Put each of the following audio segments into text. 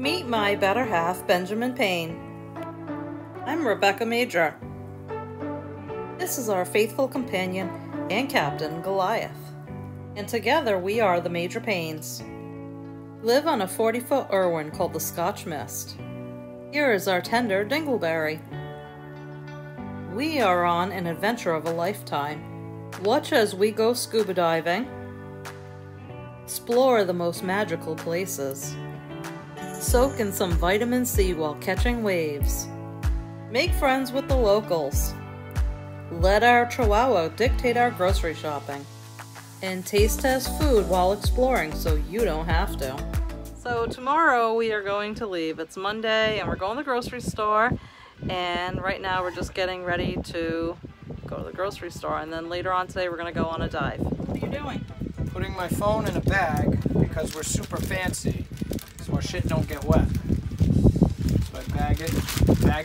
Meet my better half, Benjamin Payne. I'm Rebecca Major. This is our faithful companion and captain, Goliath. And together we are the Major Paynes. Live on a 40-foot Irwin called the Scotch Mist. Here is our tender Dingleberry. We are on an adventure of a lifetime. Watch as we go scuba diving, explore the most magical places, soak in some vitamin C while catching waves, make friends with the locals, let our chihuahua dictate our grocery shopping, and taste test food while exploring so you don't have to. So tomorrow we are going to leave. It's Monday and we're going to the grocery store, and right now we're just getting ready to go to the grocery store, and then later on today we're going to go on a dive. What are you doing? Putting my phone in a bag because we're super fancy so our shit don't get wet. So I bag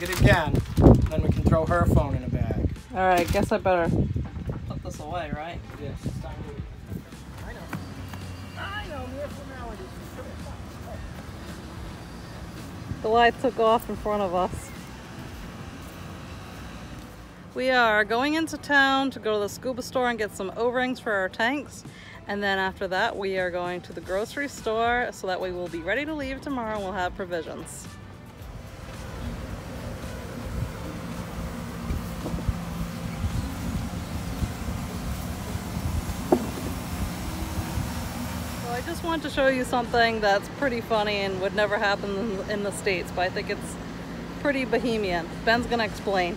it again, and then we can throw her phone in a bag. Alright, guess I better put this away, right? Yes, it's time to leave. I know, mere formalities. The light took off in front of us. We are going into town to go to the scuba store and get some O-rings for our tanks. And then after that, we are going to the grocery store so that we will be ready to leave tomorrow and we'll have provisions. So I just want to show you something that's pretty funny and would never happen in the States, but I think it's pretty bohemian. Ben's gonna explain.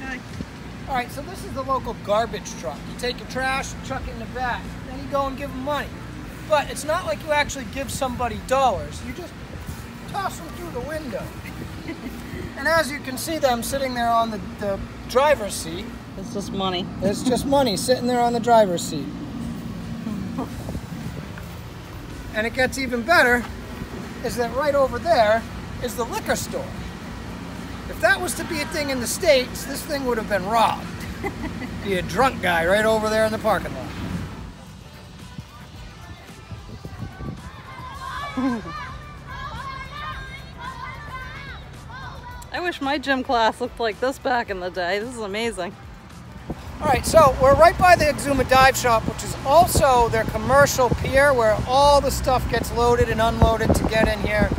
Okay. All right, so this is the local garbage truck. You take your trash, chuck it in the back, then you go and give them money. But it's not like you actually give somebody dollars. You just toss them through the window. And as you can see them sitting there on the driver's seat. It's just money. It's just money sitting there on the driver's seat. And it gets even better, is that right over there is the liquor store. If that was to be a thing in the States, this thing would have been robbed. Be a drunk guy right over there in the parking lot. I wish my gym class looked like this back in the day. This is amazing. All right, so we're right by the Exuma Dive Shop, which is also their commercial pier where all the stuff gets loaded and unloaded to get in here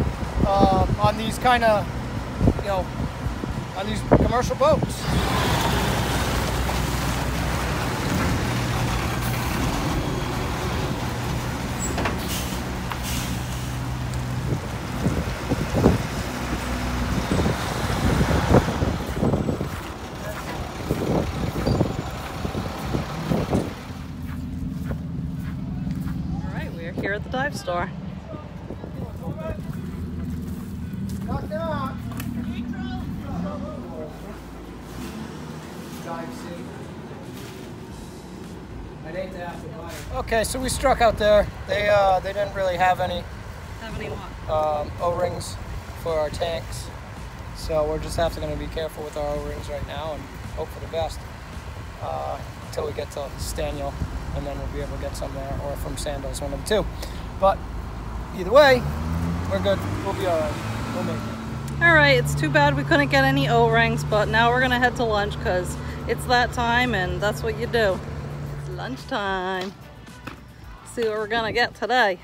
on these kind of, on these commercial boats. All right, we are here at the dive store. Knock, knock. Okay, so we struck out there. They didn't really have any O-rings for our tanks, so we're just going to be careful with our O-rings right now and hope for the best until we get to Staniel, and then we'll be able to get some there, or from Sandals, one of the two. But either way, we're good. We'll be all right. We'll make it. All right, it's too bad we couldn't get any O-rings, but now we're gonna head to lunch because it's that time and that's what you do. It's lunchtime. See what we're gonna get today.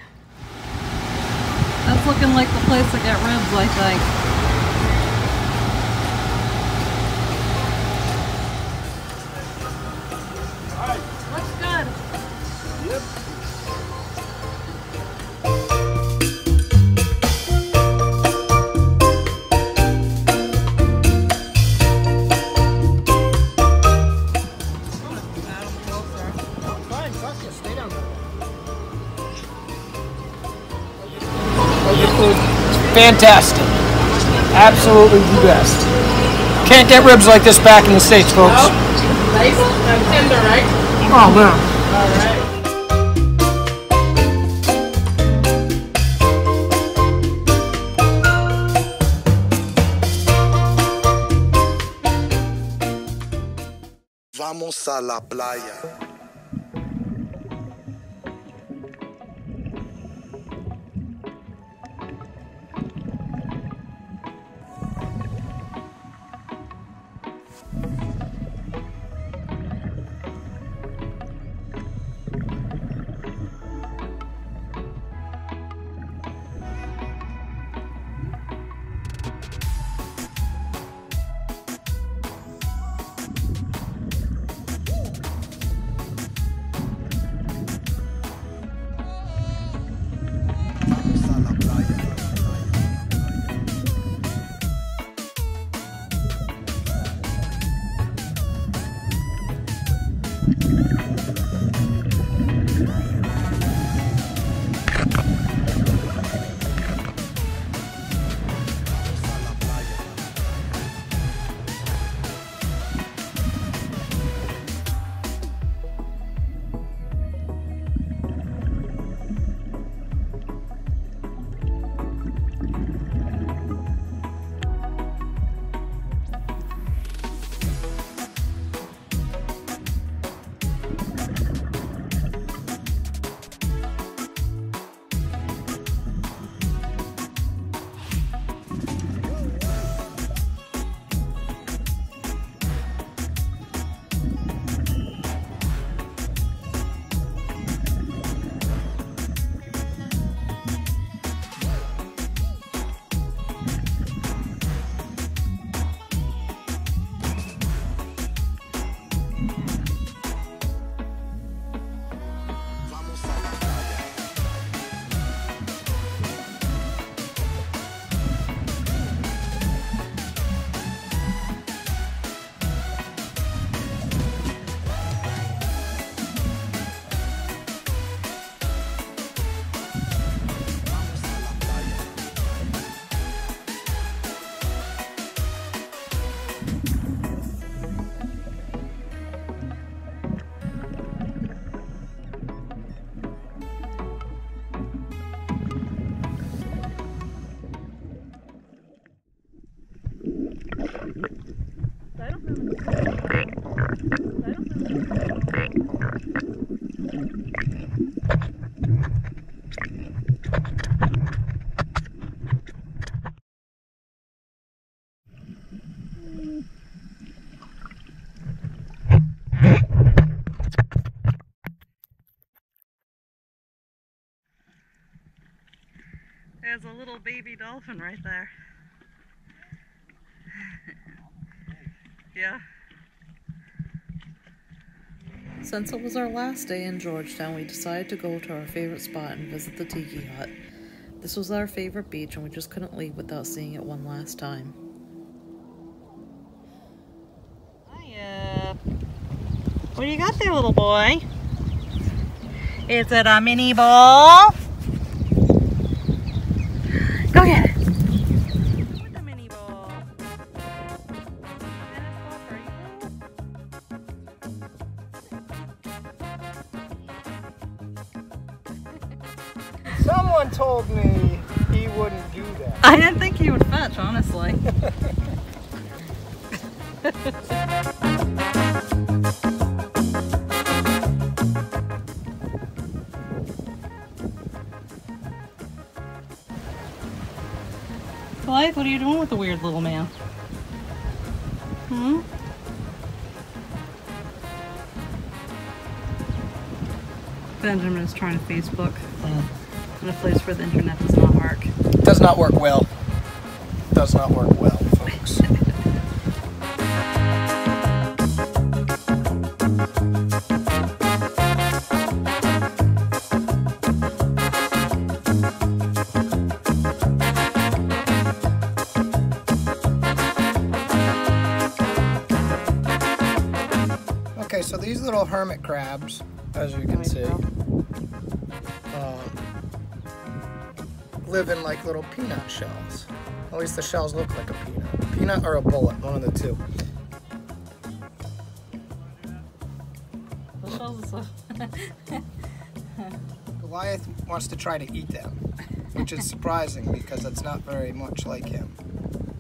That's looking like the place to get ribs, I think. All right. Looks good. Yep. Fantastic. Absolutely the best. Can't get ribs like this back in the States, folks. Nice and tender, right? Oh, man. All right. Vamos a la playa. There's a little baby dolphin right there. Yeah. Since it was our last day in Georgetown, we decided to go to our favorite spot and visit the Tiki Hut. This was our favorite beach and we just couldn't leave without seeing it one last time. Hiya. What do you got there, little boy? Is it a mini ball? Go get it. With the mini ball. Someone told me he wouldn't do that. I didn't think he would fetch, honestly. Blythe, what are you doing with the weird little man? Hmm? Benjamin is trying to Facebook in a place where the internet does not work. Does not work well. Does not work well, folks. Okay, so these little hermit crabs, as you can see, live in like little peanut shells. At least the shells look like a peanut. Peanut or a bullet, one of the two. The shells are so... Goliath wants to try to eat them, which is surprising because it's not very much like him.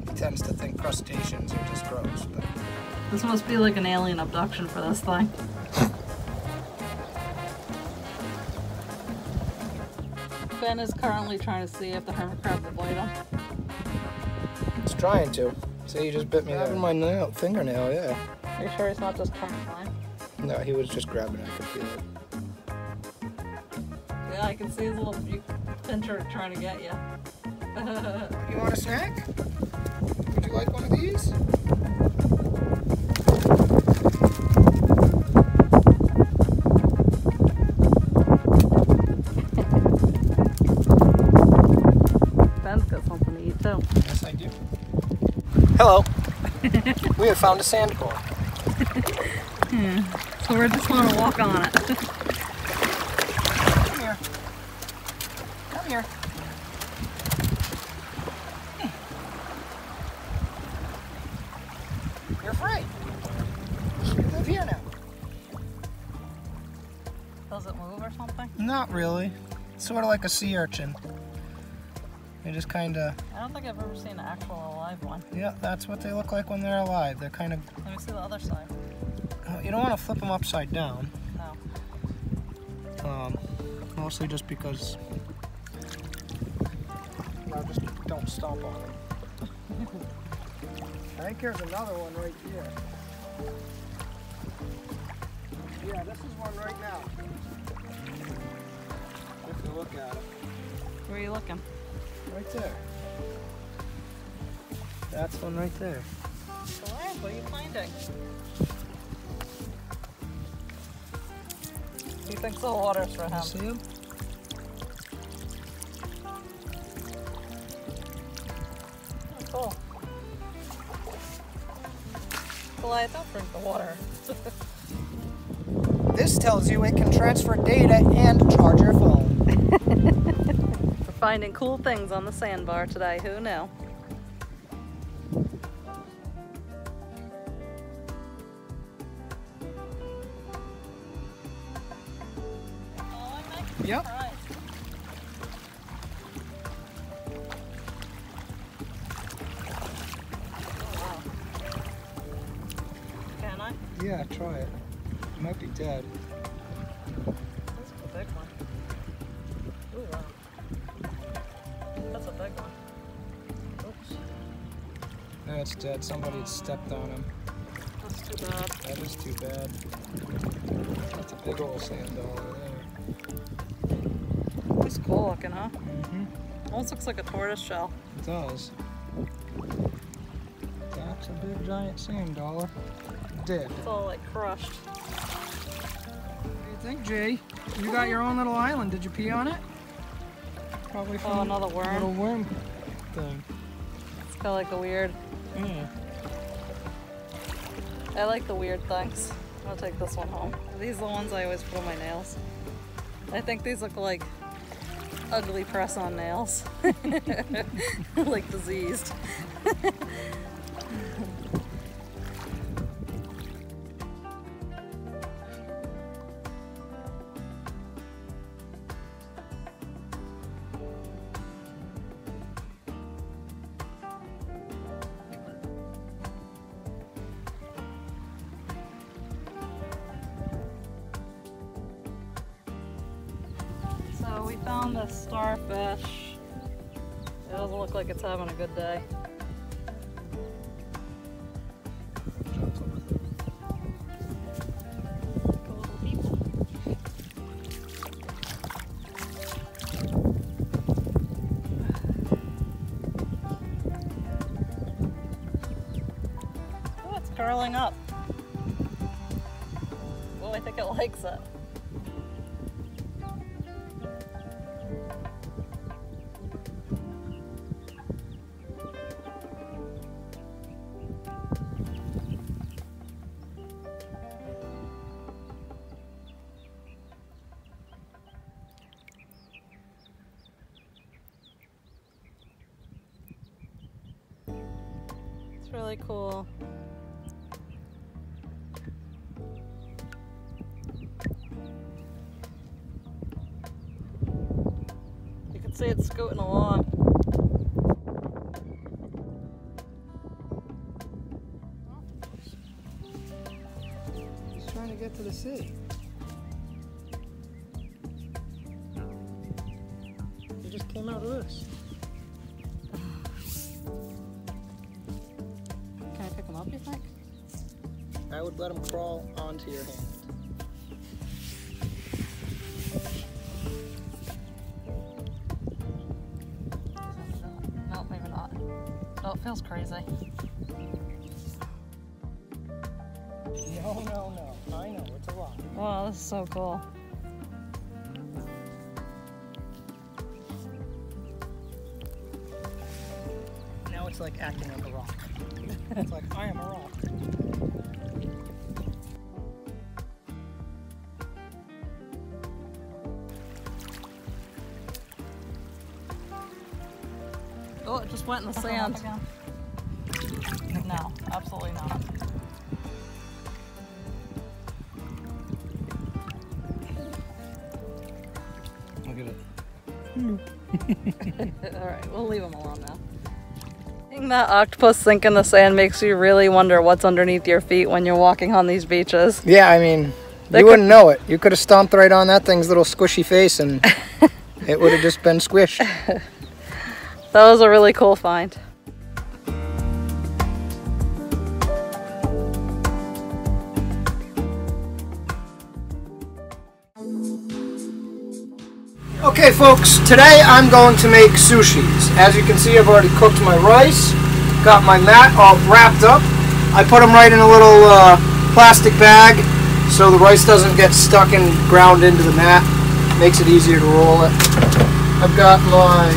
He tends to think crustaceans are just gross. But... This must be like an alien abduction for this thing. Ben is currently trying to see if the hermit crab will bite him. It's trying to. See, he just bit me there. My nail, fingernail, yeah. Are you sure he's not just trying to climb? No, he was just grabbing it. I could feel it. Yeah, I can see his little pincher trying to get you. You want a snack? Would you like one of these? Ben's got something to eat too. Yes, I do. Hello. We have found a sandbar. Yeah. So we're just going to walk on it. Come here. Come here. You're free. You live here now. Does it move or something? Not really. It's sort of like a sea urchin. They just kind of... I don't think I've ever seen an actual alive one. Yeah, that's what they look like when they're alive. They're kind of... Let me see the other side. You don't want to flip them upside down. No. Mostly just because... No, just don't stomp on them. I think there's another one right here. Yeah, this is one right now. If you look at it. Where are you looking? Right there. That's one right there. Goliath, what are you finding? He thinks the water's for him. See him? Oh, cool. Goliath, don't drink the water. This tells you it can transfer data and charge your phone. We're finding cool things on the sandbar today. Who knew? Yep. Yeah, try it. It might be dead. That's a big one. Ooh, wow. That's a big one. Oops. No, it's dead. Somebody had stepped on him. That's too bad. That is too bad. That's a big old sand dollar there. It's cool looking, huh? Mm-hmm. Almost looks like a tortoise shell. It does. That's a big giant sand dollar. Dead. It's all like crushed. What do you think, Jay? You got your own little island. Did you pee on it? Probably from another worm. Little worm thing. It's got like a weird. I like the weird things. I'll take this one home. These are the ones I always put on my nails. I think these look like ugly press-on nails. Like diseased. So we found this starfish. It doesn't look like it's having a good day. Oh, it's curling up. Oh, I think it likes it. It's really cool. You can see it scooting along. He's trying to get to the sea. He just came out of this. Can I pick him up, you think? I would let him crawl onto your hand. No, maybe not. Oh, it feels crazy. No. I know, it's a rock. Wow, this is so cool. Now it's like acting like a rock. It's like, I am a rock. Oh, it just went in the sand. No, absolutely not. Look at it. Alright, we'll leave him alone now. Seeing that octopus sink in the sand makes you really wonder what's underneath your feet when you're walking on these beaches. Yeah, I mean, you wouldn't know it. You could have stomped right on that thing's little squishy face and it would have just been squished. That was a really cool find. Okay folks, today I'm going to make sushis. As you can see, I've already cooked my rice, got my mat all wrapped up. I put them right in a little plastic bag so the rice doesn't get stuck and ground into the mat. Makes it easier to roll it. I've got my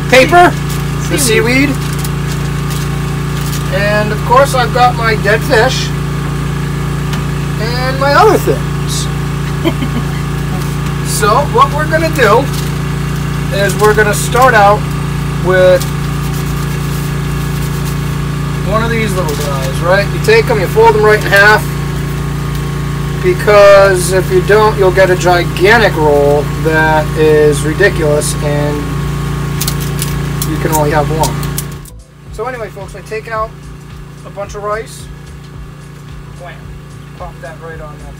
paper, the seaweed, and of course I've got my dead fish and my other things. So what we're going to do is we're going to start out with one of these little guys, right? You take them, you fold them right in half, because if you don't, you'll get a gigantic roll that is ridiculous and you can only have one. So anyway folks, I take out a bunch of rice, Wham. Pop that right on that.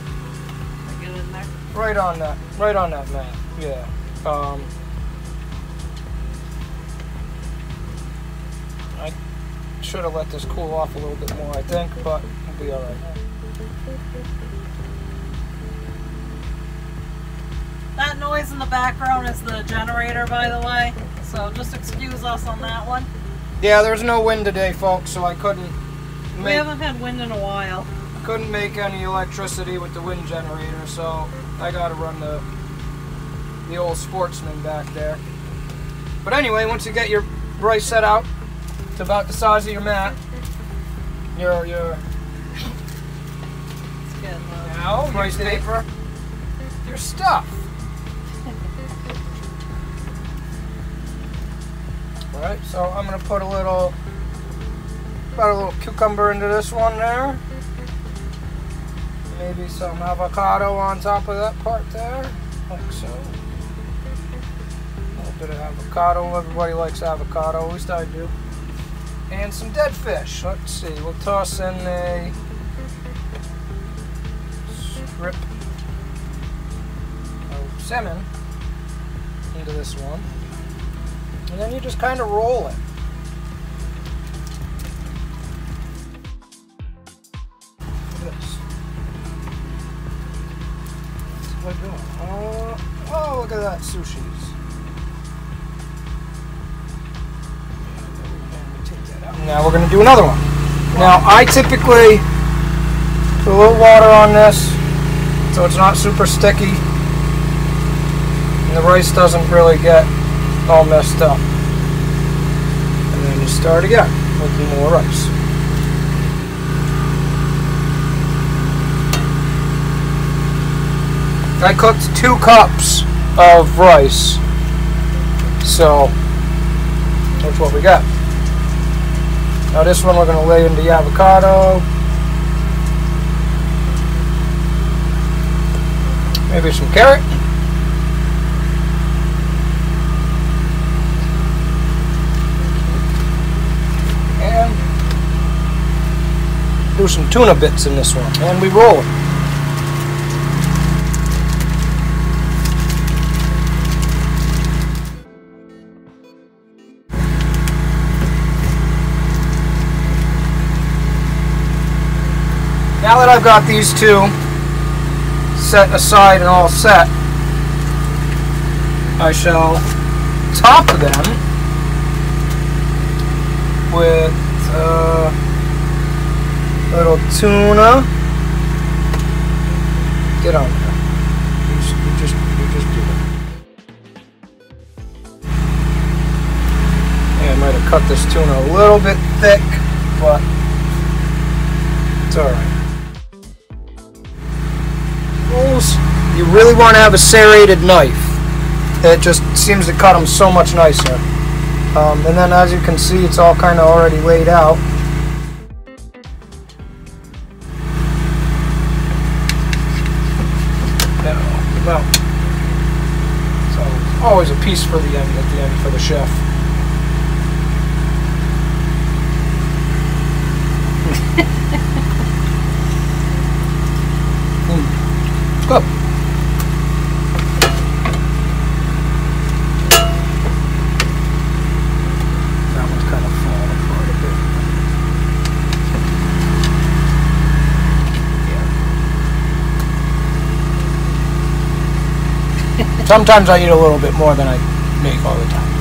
Get it in there. Right on that mat. Yeah. I should have let this cool off a little bit more, I think, but we'll be all right. That noise in the background is the generator, by the way, so just excuse us on that one. Yeah, there's no wind today, folks, so I couldn't We haven't had wind in a while. couldn't make any electricity with the wind generator, so I gotta run the old Sportsman back there. But anyway, once you get your rice set out to about the size of your mat, your now rice paper, your stuff. Alright, so I'm gonna put about a little cucumber into this one there. Maybe some avocado on top of that part there, like so. A little bit of avocado, everybody likes avocado, at least I do. And some dead fish, let's see, we'll toss in a strip of salmon into this one. And then you just kind of roll it. This. What's it doing? Oh, look at that, sushis. Now we're going to do another one. Now I typically put a little water on this so it's not super sticky and the rice doesn't really get all messed up. And then you start again with more rice. I cooked 2 cups of rice, so that's what we got. Now this one we're going to lay in the avocado. Maybe some carrot. And do some tuna bits in this one. And we roll it. Now that I've got these 2 set aside and all set, I shall top them with a little tuna. Get on there. You just do it. Yeah, I might have cut this tuna a little bit thick, but it's alright. You really want to have a serrated knife. It just seems to cut them so much nicer. And then as you can see, it's all kind of already laid out. Well, so always a piece for the end at the end for the chef. Good. That one's kind of falling apart a bit. Yeah. Sometimes I eat a little bit more than I make all the time.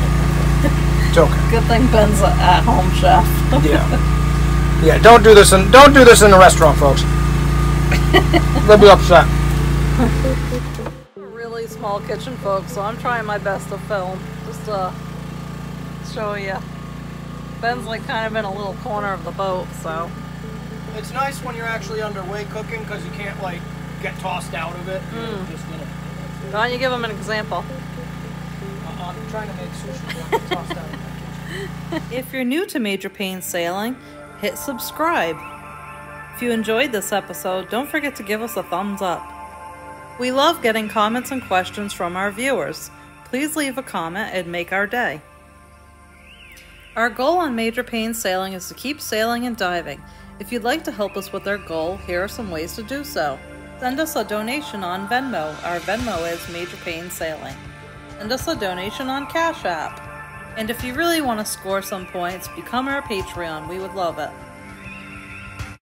It's okay. Good thing Ben's an at-home chef. Yeah. Yeah. Don't do this in the restaurant, folks. They'll be upset. A really small kitchen, folks, so I'm trying my best to film. Just to show you. Ben's like kind of in a little corner of the boat, so. It's nice when you're actually underway cooking because you can't like get tossed out of it. You're just in it. Why don't you give him an example? I'm trying to make sushi. Don't get tossed out of it. If you're new to Major Paynes Sailing, hit subscribe. If you enjoyed this episode, don't forget to give us a thumbs up. We love getting comments and questions from our viewers. Please leave a comment and make our day. Our goal on Major Paynes Sailing is to keep sailing and diving, If you'd like to help us with our goal, here are some ways to do so. Send us a donation on Venmo. Our Venmo is Major Paynes Sailing. Send us a donation on Cash App. And if you really want to score some points, become our Patreon. We would love it.